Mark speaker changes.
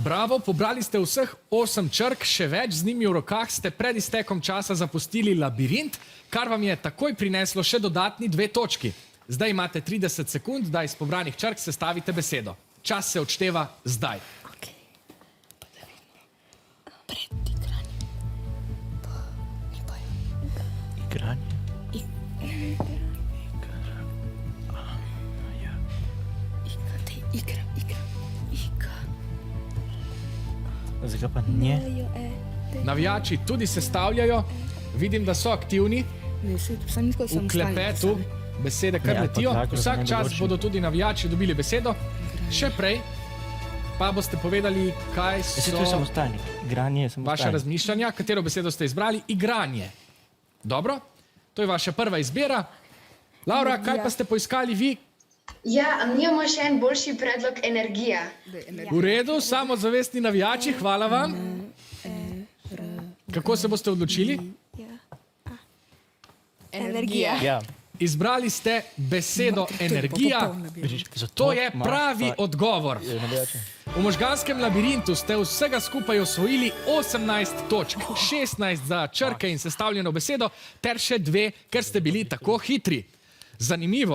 Speaker 1: Bravo, pobrali ste vseh 8 črk, še več, z njimi v rokah ste pred iztekom časa zapustili labirint, kar vam je takoj prineslo še dodatni 2 točki. Zdaj imate 30 sekund, da iz pobranih črk sestavite besedo. Čas se odšteva zdaj.
Speaker 2: Igranje. Zakaj pa nje?
Speaker 1: Navijači tudi sestavljajo, vidim, da so aktivni v klepetu, besede kar letijo. Vsak čas bodo tudi navijači dobili besedo. Še prej pa boste povedali, kaj so vaša razmišljanja, katero besedo ste izbrali. Igranje. Dobro, to je vaša prva izbira. Laura, kaj pa ste poiskali vi?
Speaker 3: Ja, mi imamo še en boljši predlog, energija.
Speaker 1: V redu, samozavestni navijači, hvala vam. Kako se boste odločili?
Speaker 4: Energija.
Speaker 1: Izbrali ste besedo energija. To je pravi odgovor. V možganskem labirintu ste vsega skupaj osvojili 18 točk, 16 za črke in sestavljeno besedo, ter še 2, ker ste bili tako hitri. Zanimivo.